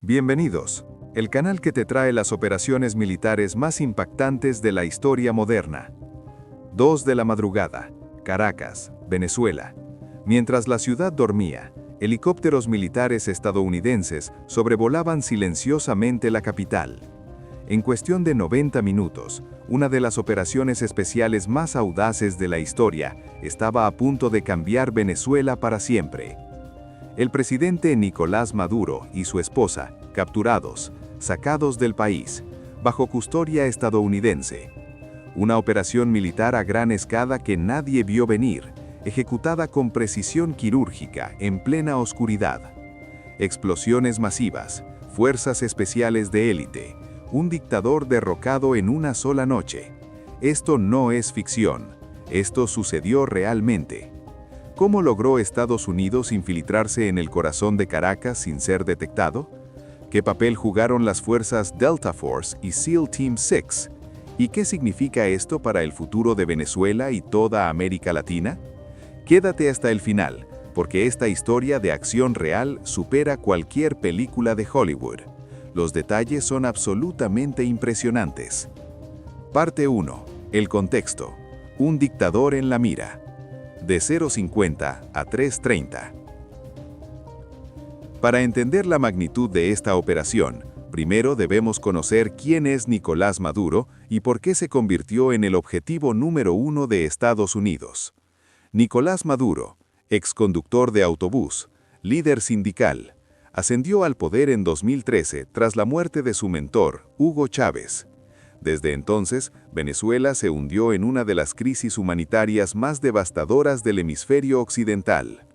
Bienvenidos, el canal que te trae las operaciones militares más impactantes de la historia moderna. 2 de la madrugada, Caracas, Venezuela. Mientras la ciudad dormía, helicópteros militares estadounidenses sobrevolaban silenciosamente la capital. En cuestión de 90 minutos, una de las operaciones especiales más audaces de la historia estaba a punto de cambiar Venezuela para siempre. El presidente Nicolás Maduro y su esposa, capturados, sacados del país, bajo custodia estadounidense. Una operación militar a gran escala que nadie vio venir, ejecutada con precisión quirúrgica en plena oscuridad. Explosiones masivas, fuerzas especiales de élite, un dictador derrocado en una sola noche. Esto no es ficción, esto sucedió realmente. ¿Cómo logró Estados Unidos infiltrarse en el corazón de Caracas sin ser detectado? ¿Qué papel jugaron las fuerzas Delta Force y SEAL Team 6? ¿Y qué significa esto para el futuro de Venezuela y toda América Latina? Quédate hasta el final, porque esta historia de acción real supera cualquier película de Hollywood. Los detalles son absolutamente impresionantes. Parte 1. El contexto. Un dictador en la mira. De 0,50 a 3,30. Para entender la magnitud de esta operación, primero debemos conocer quién es Nicolás Maduro y por qué se convirtió en el objetivo número 1 de Estados Unidos. Nicolás Maduro, exconductor de autobús, líder sindical, ascendió al poder en 2013 tras la muerte de su mentor, Hugo Chávez. Desde entonces, Venezuela se hundió en una de las crisis humanitarias más devastadoras del hemisferio occidental.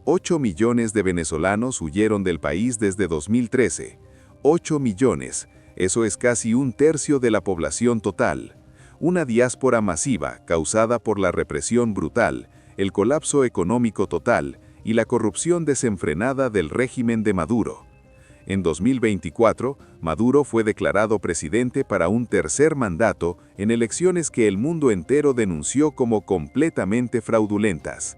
8 millones de venezolanos huyeron del país desde 2013. 8 millones, eso es casi un tercio de la población total. Una diáspora masiva causada por la represión brutal, el colapso económico total y la corrupción desenfrenada del régimen de Maduro. En 2024, Maduro fue declarado presidente para un tercer mandato en elecciones que el mundo entero denunció como completamente fraudulentas.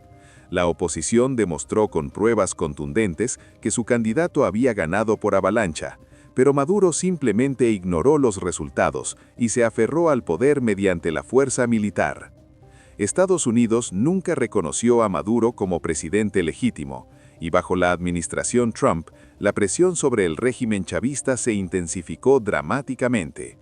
La oposición demostró con pruebas contundentes que su candidato había ganado por avalancha, pero Maduro simplemente ignoró los resultados y se aferró al poder mediante la fuerza militar. Estados Unidos nunca reconoció a Maduro como presidente legítimo, y bajo la administración Trump, la presión sobre el régimen chavista se intensificó dramáticamente.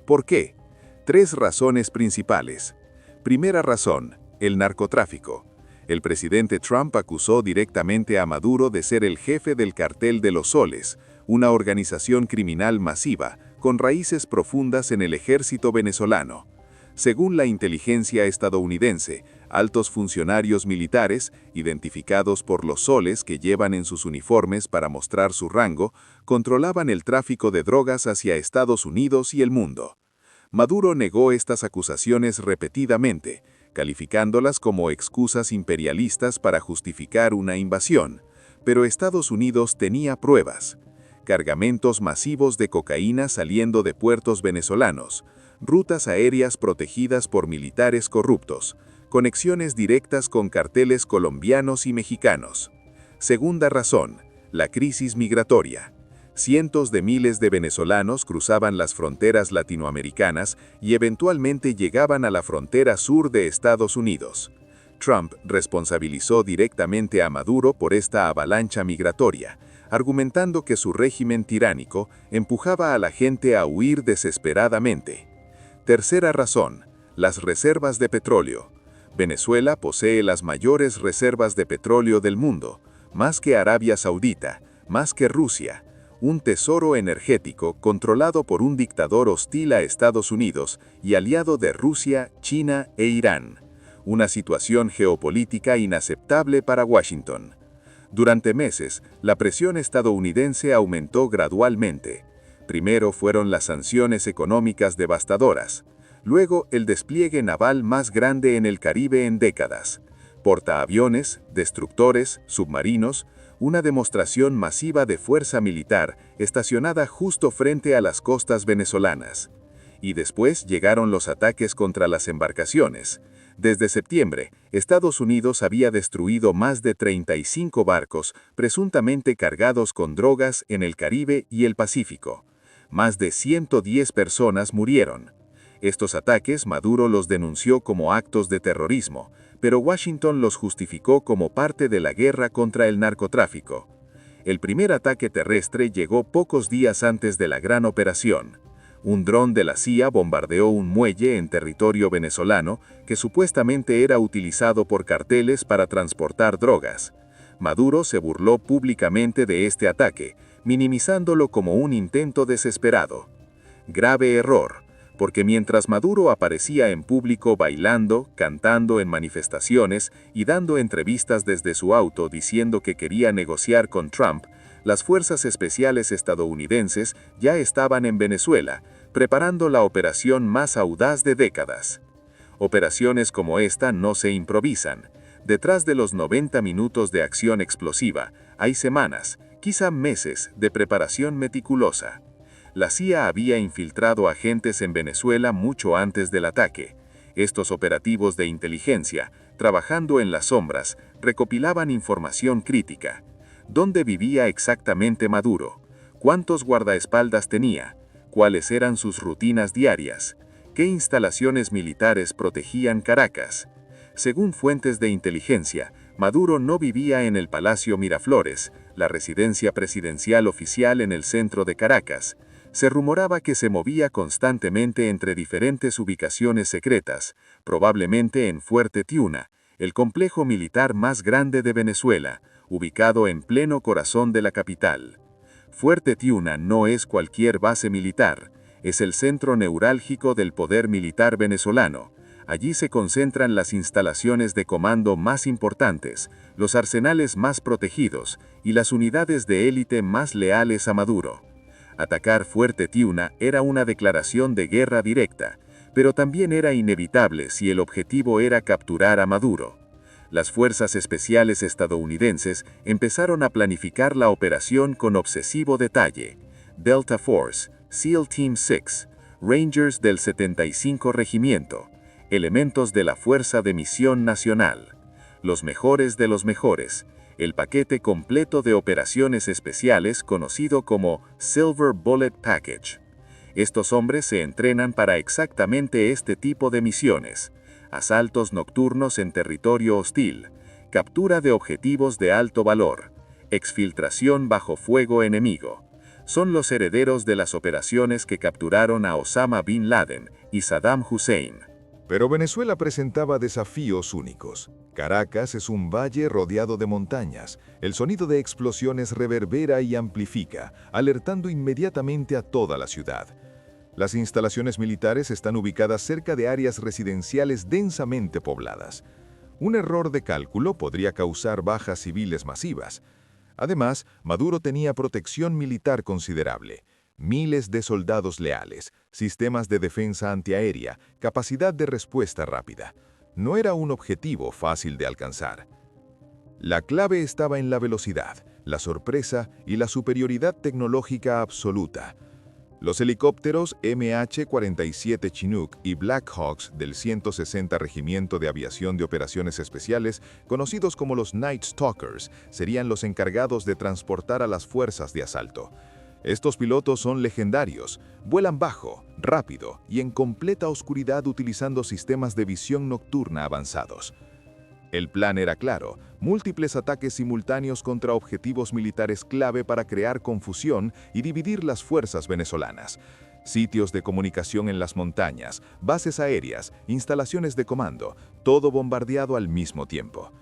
¿Por qué? 3 razones principales. Primera razón, el narcotráfico. El presidente Trump acusó directamente a Maduro de ser el jefe del Cartel de los Soles, una organización criminal masiva, con raíces profundas en el ejército venezolano. Según la inteligencia estadounidense, altos funcionarios militares, identificados por los soles que llevan en sus uniformes para mostrar su rango, controlaban el tráfico de drogas hacia Estados Unidos y el mundo. Maduro negó estas acusaciones repetidamente, calificándolas como excusas imperialistas para justificar una invasión, pero Estados Unidos tenía pruebas. Cargamentos masivos de cocaína saliendo de puertos venezolanos, rutas aéreas protegidas por militares corruptos, conexiones directas con carteles colombianos y mexicanos. Segunda razón, la crisis migratoria. Cientos de miles de venezolanos cruzaban las fronteras latinoamericanas y eventualmente llegaban a la frontera sur de Estados Unidos. Trump responsabilizó directamente a Maduro por esta avalancha migratoria, argumentando que su régimen tiránico empujaba a la gente a huir desesperadamente. Tercera razón, las reservas de petróleo. Venezuela posee las mayores reservas de petróleo del mundo, más que Arabia Saudita, más que Rusia, un tesoro energético controlado por un dictador hostil a Estados Unidos y aliado de Rusia, China e Irán. Una situación geopolítica inaceptable para Washington. Durante meses, la presión estadounidense aumentó gradualmente. Primero fueron las sanciones económicas devastadoras, luego el despliegue naval más grande en el Caribe en décadas, portaaviones, destructores, submarinos, una demostración masiva de fuerza militar estacionada justo frente a las costas venezolanas. Y después llegaron los ataques contra las embarcaciones, Desde septiembre, Estados Unidos había destruido más de 35 barcos presuntamente cargados con drogas en el Caribe y el Pacífico. Más de 110 personas murieron. Estos ataques Maduro los denunció como actos de terrorismo, pero Washington los justificó como parte de la guerra contra el narcotráfico. El primer ataque terrestre llegó pocos días antes de la gran operación. Un dron de la CIA bombardeó un muelle en territorio venezolano que supuestamente era utilizado por carteles para transportar drogas. Maduro se burló públicamente de este ataque, minimizándolo como un intento desesperado. Grave error, porque mientras Maduro aparecía en público bailando, cantando en manifestaciones y dando entrevistas desde su auto diciendo que quería negociar con Trump, las fuerzas especiales estadounidenses ya estaban en Venezuela, preparando la operación más audaz de décadas. Operaciones como esta no se improvisan. Detrás de los 90 minutos de acción explosiva, hay semanas, quizá meses, de preparación meticulosa. La CIA había infiltrado agentes en Venezuela mucho antes del ataque. Estos operativos de inteligencia, trabajando en las sombras, recopilaban información crítica. ¿Dónde vivía exactamente Maduro? ¿Cuántos guardaespaldas tenía? ¿Cuáles eran sus rutinas diarias? ¿Qué instalaciones militares protegían Caracas? Según fuentes de inteligencia, Maduro no vivía en el Palacio Miraflores, la residencia presidencial oficial en el centro de Caracas. Se rumoraba que se movía constantemente entre diferentes ubicaciones secretas, probablemente en Fuerte Tiuna, el complejo militar más grande de Venezuela, ubicado en pleno corazón de la capital. Fuerte Tiuna no es cualquier base militar, es el centro neurálgico del poder militar venezolano. Allí se concentran las instalaciones de comando más importantes, los arsenales más protegidos y las unidades de élite más leales a Maduro. Atacar Fuerte Tiuna era una declaración de guerra directa, pero también era inevitable si el objetivo era capturar a Maduro. Las fuerzas especiales estadounidenses empezaron a planificar la operación con obsesivo detalle. Delta Force, SEAL Team 6, Rangers del 75 Regimiento, elementos de la Fuerza de Misión Nacional. Los mejores de los mejores, el paquete completo de operaciones especiales conocido como Silver Bullet Package. Estos hombres se entrenan para exactamente este tipo de misiones: asaltos nocturnos en territorio hostil, captura de objetivos de alto valor, exfiltración bajo fuego enemigo. Son los herederos de las operaciones que capturaron a Osama Bin Laden y Saddam Hussein. Pero Venezuela presentaba desafíos únicos. Caracas es un valle rodeado de montañas. El sonido de explosiones reverbera y amplifica, alertando inmediatamente a toda la ciudad. Las instalaciones militares están ubicadas cerca de áreas residenciales densamente pobladas. Un error de cálculo podría causar bajas civiles masivas. Además, Maduro tenía protección militar considerable. Miles de soldados leales, sistemas de defensa antiaérea, capacidad de respuesta rápida. No era un objetivo fácil de alcanzar. La clave estaba en la velocidad, la sorpresa y la superioridad tecnológica absoluta. Los helicópteros MH-47 Chinook y Black Hawks del 160 Regimiento de Aviación de Operaciones Especiales, conocidos como los Night Stalkers, serían los encargados de transportar a las fuerzas de asalto. Estos pilotos son legendarios, vuelan bajo, rápido y en completa oscuridad utilizando sistemas de visión nocturna avanzados. El plan era claro: múltiples ataques simultáneos contra objetivos militares clave para crear confusión y dividir las fuerzas venezolanas. Sitios de comunicación en las montañas, bases aéreas, instalaciones de comando, todo bombardeado al mismo tiempo.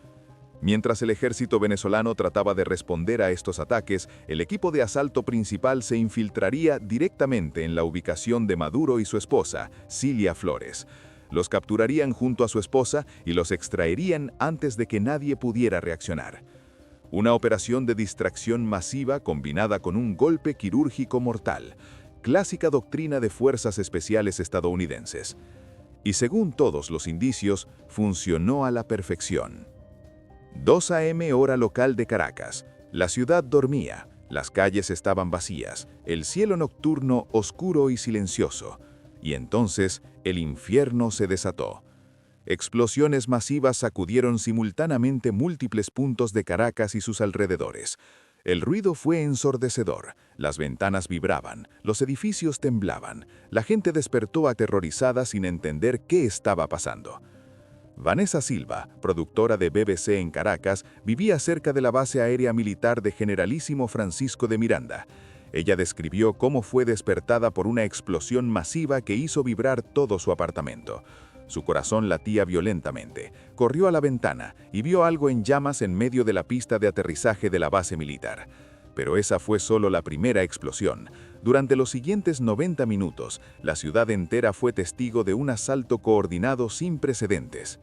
Mientras el ejército venezolano trataba de responder a estos ataques, el equipo de asalto principal se infiltraría directamente en la ubicación de Maduro y su esposa, Cilia Flores. Los capturarían junto a su esposa y los extraerían antes de que nadie pudiera reaccionar. Una operación de distracción masiva combinada con un golpe quirúrgico mortal. Clásica doctrina de fuerzas especiales estadounidenses. Y según todos los indicios, funcionó a la perfección. 2 a.m. hora local de Caracas. La ciudad dormía, las calles estaban vacías, el cielo nocturno oscuro y silencioso. Y entonces el infierno se desató. Explosiones masivas sacudieron simultáneamente múltiples puntos de Caracas y sus alrededores. El ruido fue ensordecedor, las ventanas vibraban, los edificios temblaban, la gente despertó aterrorizada sin entender qué estaba pasando. Vanessa Silva, productora de BBC en Caracas, vivía cerca de la base aérea militar de Generalísimo Francisco de Miranda. Ella describió cómo fue despertada por una explosión masiva que hizo vibrar todo su apartamento. Su corazón latía violentamente. Corrió a la ventana y vio algo en llamas en medio de la pista de aterrizaje de la base militar. Pero esa fue solo la primera explosión. Durante los siguientes 90 minutos, la ciudad entera fue testigo de un asalto coordinado sin precedentes.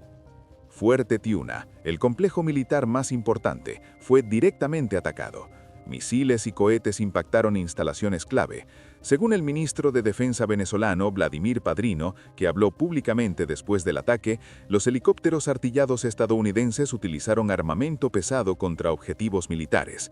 Fuerte Tiuna, el complejo militar más importante, fue directamente atacado. Misiles y cohetes impactaron instalaciones clave. Según el ministro de Defensa venezolano, Vladimir Padrino, que habló públicamente después del ataque, los helicópteros artillados estadounidenses utilizaron armamento pesado contra objetivos militares.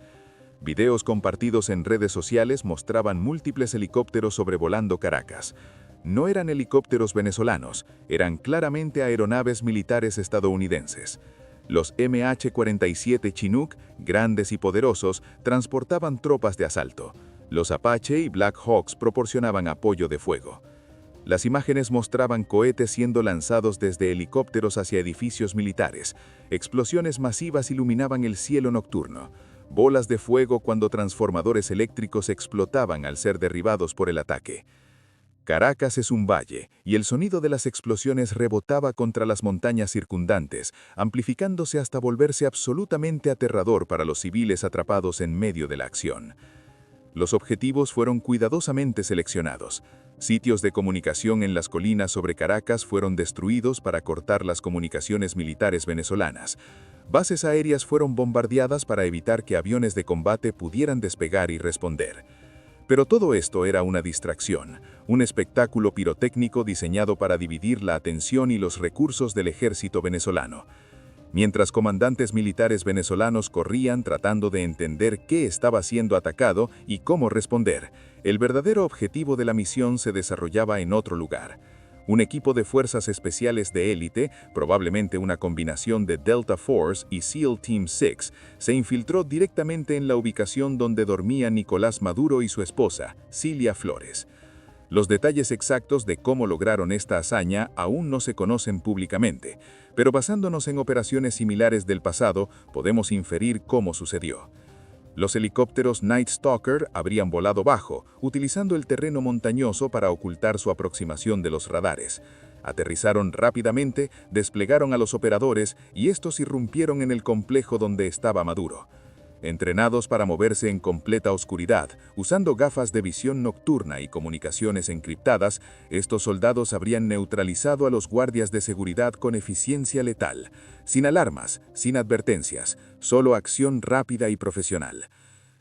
Videos compartidos en redes sociales mostraban múltiples helicópteros sobrevolando Caracas. No eran helicópteros venezolanos, eran claramente aeronaves militares estadounidenses. Los MH-47 Chinook, grandes y poderosos, transportaban tropas de asalto. Los Apache y Black Hawks proporcionaban apoyo de fuego. Las imágenes mostraban cohetes siendo lanzados desde helicópteros hacia edificios militares. Explosiones masivas iluminaban el cielo nocturno. Bolas de fuego cuando transformadores eléctricos explotaban al ser derribados por el ataque. Caracas es un valle, y el sonido de las explosiones rebotaba contra las montañas circundantes, amplificándose hasta volverse absolutamente aterrador para los civiles atrapados en medio de la acción. Los objetivos fueron cuidadosamente seleccionados. Sitios de comunicación en las colinas sobre Caracas fueron destruidos para cortar las comunicaciones militares venezolanas. Bases aéreas fueron bombardeadas para evitar que aviones de combate pudieran despegar y responder. Pero todo esto era una distracción, un espectáculo pirotécnico diseñado para dividir la atención y los recursos del ejército venezolano. Mientras comandantes militares venezolanos corrían tratando de entender qué estaba siendo atacado y cómo responder, el verdadero objetivo de la misión se desarrollaba en otro lugar. Un equipo de fuerzas especiales de élite, probablemente una combinación de Delta Force y SEAL Team 6, se infiltró directamente en la ubicación donde dormía Nicolás Maduro y su esposa, Cilia Flores. Los detalles exactos de cómo lograron esta hazaña aún no se conocen públicamente, pero basándonos en operaciones similares del pasado, podemos inferir cómo sucedió. Los helicópteros Night Stalker habrían volado bajo, utilizando el terreno montañoso para ocultar su aproximación de los radares. Aterrizaron rápidamente, desplegaron a los operadores y estos irrumpieron en el complejo donde estaba Maduro. Entrenados para moverse en completa oscuridad, usando gafas de visión nocturna y comunicaciones encriptadas, estos soldados habrían neutralizado a los guardias de seguridad con eficiencia letal, sin alarmas, sin advertencias, solo acción rápida y profesional.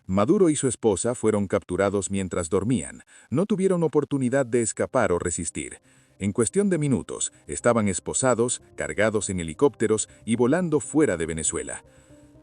Maduro y su esposa fueron capturados mientras dormían, no tuvieron oportunidad de escapar o resistir. En cuestión de minutos, estaban esposados, cargados en helicópteros y volando fuera de Venezuela.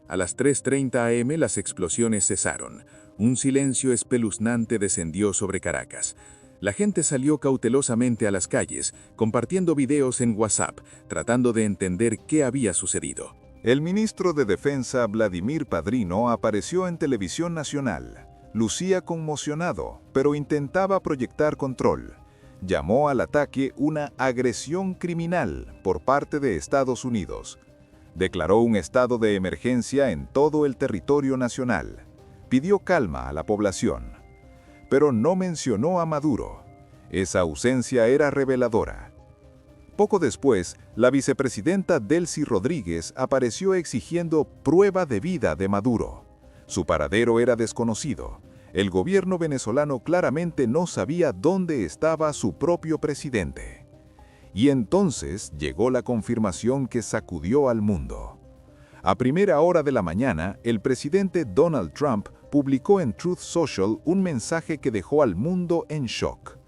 A las 3:30 am las explosiones cesaron. Un silencio espeluznante descendió sobre Caracas. La gente salió cautelosamente a las calles, compartiendo videos en WhatsApp, tratando de entender qué había sucedido. El ministro de Defensa Vladimir Padrino apareció en televisión nacional. Lucía conmocionado, pero intentaba proyectar control. Llamó al ataque una agresión criminal por parte de Estados Unidos. Declaró un estado de emergencia en todo el territorio nacional. Pidió calma a la población. Pero no mencionó a Maduro. Esa ausencia era reveladora. Poco después, la vicepresidenta Delcy Rodríguez apareció exigiendo prueba de vida de Maduro. Su paradero era desconocido. El gobierno venezolano claramente no sabía dónde estaba su propio presidente. Y entonces llegó la confirmación que sacudió al mundo. A primera hora de la mañana, el presidente Donald Trump publicó en Truth Social un mensaje que dejó al mundo en shock.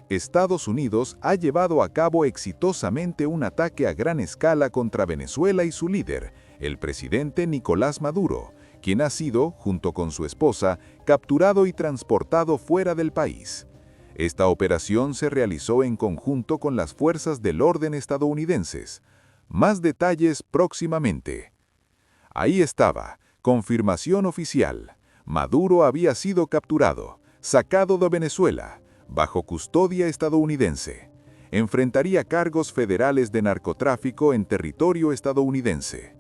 Estados Unidos ha llevado a cabo exitosamente un ataque a gran escala contra Venezuela y su líder, el presidente Nicolás Maduro, quien ha sido, junto con su esposa, capturado y transportado fuera del país. Esta operación se realizó en conjunto con las fuerzas del orden estadounidenses. Más detalles próximamente. Ahí estaba, confirmación oficial. Maduro había sido capturado, sacado de Venezuela, bajo custodia estadounidense. Enfrentaría cargos federales de narcotráfico en territorio estadounidense.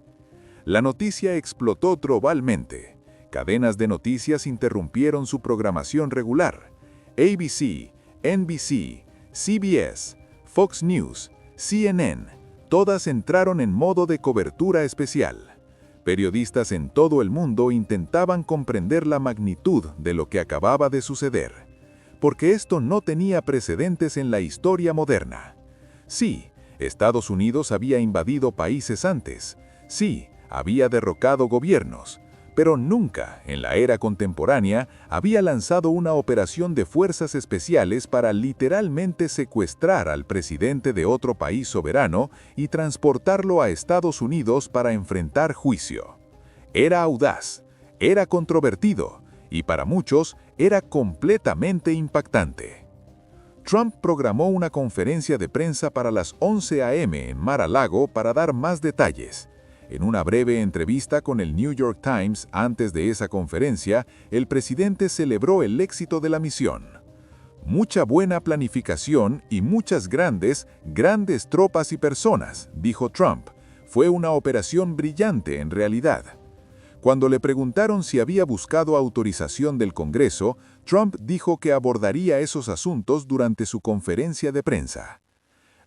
La noticia explotó globalmente. Cadenas de noticias interrumpieron su programación regular. ABC, NBC, CBS, Fox News, CNN, todas entraron en modo de cobertura especial. Periodistas en todo el mundo intentaban comprender la magnitud de lo que acababa de suceder, porque esto no tenía precedentes en la historia moderna. Sí, Estados Unidos había invadido países antes. Sí, había derrocado gobiernos, pero nunca, en la era contemporánea, había lanzado una operación de fuerzas especiales para literalmente secuestrar al presidente de otro país soberano y transportarlo a Estados Unidos para enfrentar juicio. Era audaz, era controvertido, y para muchos era completamente impactante. Trump programó una conferencia de prensa para las 11 a.m. en Mar-a-Lago para dar más detalles. En una breve entrevista con el New York Times antes de esa conferencia, el presidente celebró el éxito de la misión. Mucha buena planificación y muchas grandes tropas y personas, dijo Trump. Fue una operación brillante en realidad. Cuando le preguntaron si había buscado autorización del Congreso, Trump dijo que abordaría esos asuntos durante su conferencia de prensa.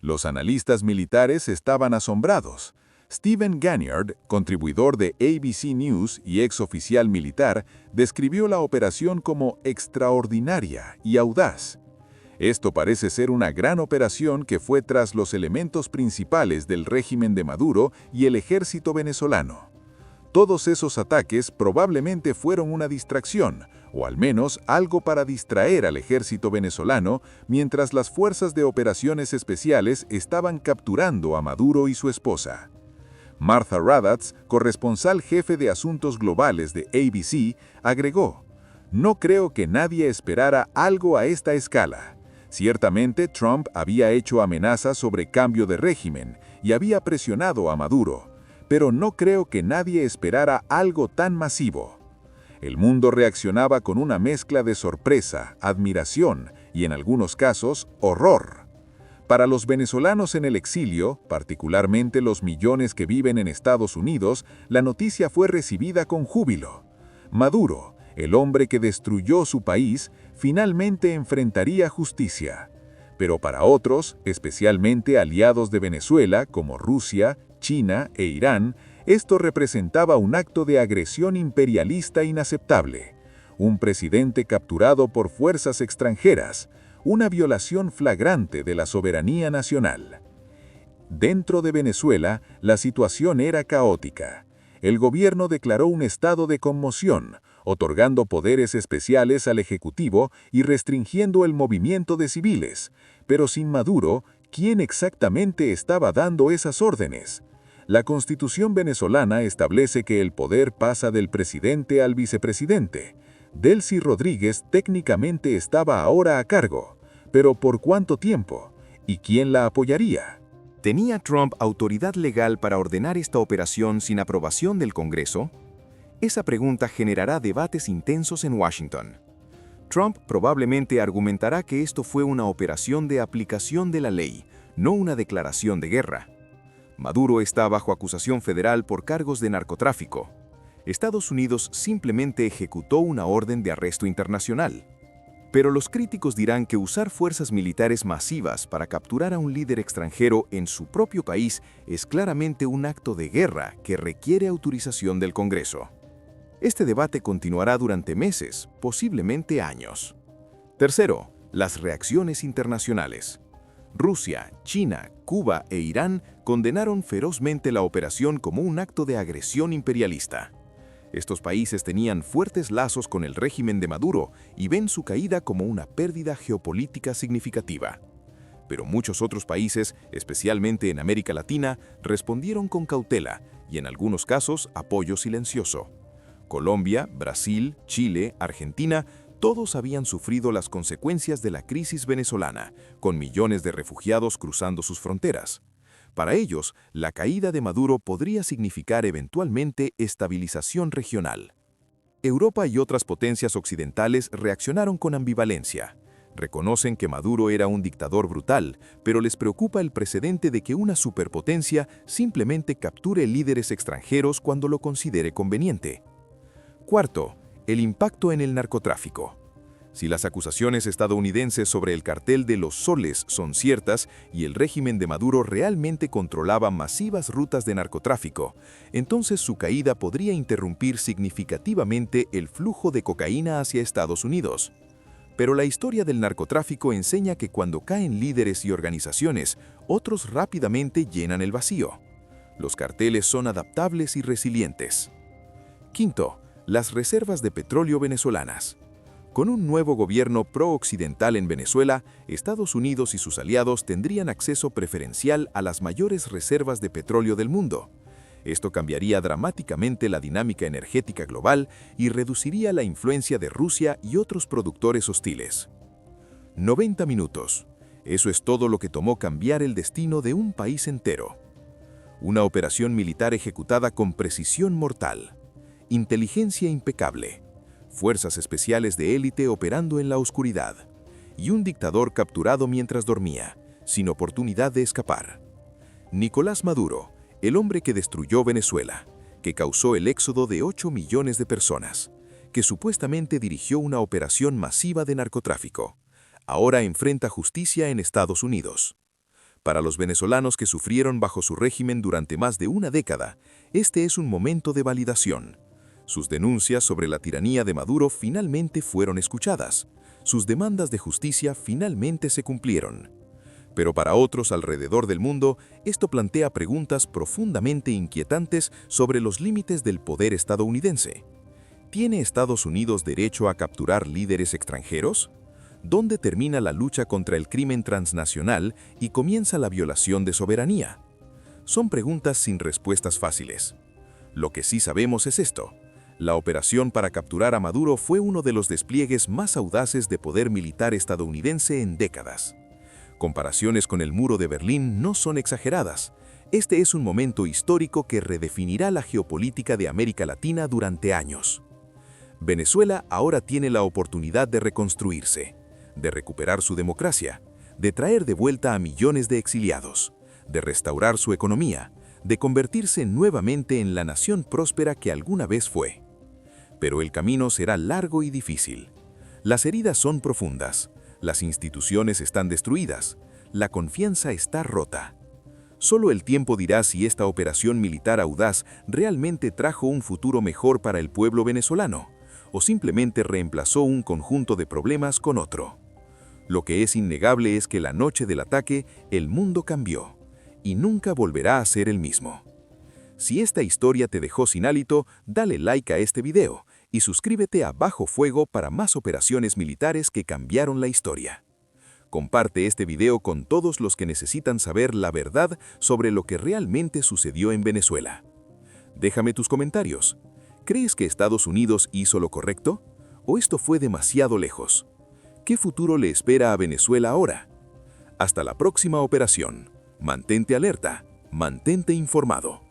Los analistas militares estaban asombrados. Stephen Ganyard, contribuidor de ABC News y ex oficial militar, describió la operación como extraordinaria y audaz. Esto parece ser una gran operación que fue tras los elementos principales del régimen de Maduro y el ejército venezolano. Todos esos ataques probablemente fueron una distracción, o al menos algo para distraer al ejército venezolano, mientras las fuerzas de operaciones especiales estaban capturando a Maduro y su esposa. Martha Raddatz, corresponsal jefe de asuntos globales de ABC, agregó: «No creo que nadie esperara algo a esta escala. Ciertamente Trump había hecho amenazas sobre cambio de régimen y había presionado a Maduro, pero no creo que nadie esperara algo tan masivo». El mundo reaccionaba con una mezcla de sorpresa, admiración y, en algunos casos, horror. Para los venezolanos en el exilio, particularmente los millones que viven en Estados Unidos, la noticia fue recibida con júbilo. Maduro, el hombre que destruyó su país, finalmente enfrentaría justicia. Pero para otros, especialmente aliados de Venezuela como Rusia, China e Irán, esto representaba un acto de agresión imperialista inaceptable. Un presidente capturado por fuerzas extranjeras, una violación flagrante de la soberanía nacional. Dentro de Venezuela, la situación era caótica. El gobierno declaró un estado de conmoción, otorgando poderes especiales al Ejecutivo y restringiendo el movimiento de civiles. Pero sin Maduro, ¿quién exactamente estaba dando esas órdenes? La Constitución venezolana establece que el poder pasa del presidente al vicepresidente. Delcy Rodríguez técnicamente estaba ahora a cargo, pero ¿por cuánto tiempo? ¿Y quién la apoyaría? ¿Tenía Trump autoridad legal para ordenar esta operación sin aprobación del Congreso? Esa pregunta generará debates intensos en Washington. Trump probablemente argumentará que esto fue una operación de aplicación de la ley, no una declaración de guerra. Maduro está bajo acusación federal por cargos de narcotráfico. Estados Unidos simplemente ejecutó una orden de arresto internacional. Pero los críticos dirán que usar fuerzas militares masivas para capturar a un líder extranjero en su propio país es claramente un acto de guerra que requiere autorización del Congreso. Este debate continuará durante meses, posiblemente años. Tercero, las reacciones internacionales. Rusia, China, Cuba e Irán condenaron ferozmente la operación como un acto de agresión imperialista. Estos países tenían fuertes lazos con el régimen de Maduro y ven su caída como una pérdida geopolítica significativa. Pero muchos otros países, especialmente en América Latina, respondieron con cautela y en algunos casos apoyo silencioso. Colombia, Brasil, Chile, Argentina, todos habían sufrido las consecuencias de la crisis venezolana, con millones de refugiados cruzando sus fronteras. Para ellos, la caída de Maduro podría significar eventualmente estabilización regional. Europa y otras potencias occidentales reaccionaron con ambivalencia. Reconocen que Maduro era un dictador brutal, pero les preocupa el precedente de que una superpotencia simplemente capture líderes extranjeros cuando lo considere conveniente. Cuarto, el impacto en el narcotráfico. Si las acusaciones estadounidenses sobre el cartel de los soles son ciertas y el régimen de Maduro realmente controlaba masivas rutas de narcotráfico, entonces su caída podría interrumpir significativamente el flujo de cocaína hacia Estados Unidos. Pero la historia del narcotráfico enseña que cuando caen líderes y organizaciones, otros rápidamente llenan el vacío. Los carteles son adaptables y resilientes. Quinto, las reservas de petróleo venezolanas. Con un nuevo gobierno pro-occidental en Venezuela, Estados Unidos y sus aliados tendrían acceso preferencial a las mayores reservas de petróleo del mundo. Esto cambiaría dramáticamente la dinámica energética global y reduciría la influencia de Rusia y otros productores hostiles. 90 minutos. Eso es todo lo que tomó cambiar el destino de un país entero. Una operación militar ejecutada con precisión mortal. Inteligencia impecable. Fuerzas especiales de élite operando en la oscuridad, y un dictador capturado mientras dormía, sin oportunidad de escapar. Nicolás Maduro, el hombre que destruyó Venezuela, que causó el éxodo de 8 millones de personas, que supuestamente dirigió una operación masiva de narcotráfico, ahora enfrenta justicia en Estados Unidos. Para los venezolanos que sufrieron bajo su régimen durante más de una década, este es un momento de validación. Sus denuncias sobre la tiranía de Maduro finalmente fueron escuchadas. Sus demandas de justicia finalmente se cumplieron. Pero para otros alrededor del mundo, esto plantea preguntas profundamente inquietantes sobre los límites del poder estadounidense. ¿Tiene Estados Unidos derecho a capturar líderes extranjeros? ¿Dónde termina la lucha contra el crimen transnacional y comienza la violación de soberanía? Son preguntas sin respuestas fáciles. Lo que sí sabemos es esto. La operación para capturar a Maduro fue uno de los despliegues más audaces de poder militar estadounidense en décadas. Comparaciones con el Muro de Berlín no son exageradas. Este es un momento histórico que redefinirá la geopolítica de América Latina durante años. Venezuela ahora tiene la oportunidad de reconstruirse, de recuperar su democracia, de traer de vuelta a millones de exiliados, de restaurar su economía, de convertirse nuevamente en la nación próspera que alguna vez fue. Pero el camino será largo y difícil. Las heridas son profundas, las instituciones están destruidas, la confianza está rota. Solo el tiempo dirá si esta operación militar audaz realmente trajo un futuro mejor para el pueblo venezolano, o simplemente reemplazó un conjunto de problemas con otro. Lo que es innegable es que la noche del ataque, el mundo cambió, y nunca volverá a ser el mismo. Si esta historia te dejó sin hálito, dale like a este video y suscríbete a Bajo Fuego para más operaciones militares que cambiaron la historia. Comparte este video con todos los que necesitan saber la verdad sobre lo que realmente sucedió en Venezuela. Déjame tus comentarios. ¿Crees que Estados Unidos hizo lo correcto? ¿O esto fue demasiado lejos? ¿Qué futuro le espera a Venezuela ahora? Hasta la próxima operación. Mantente alerta, mantente informado.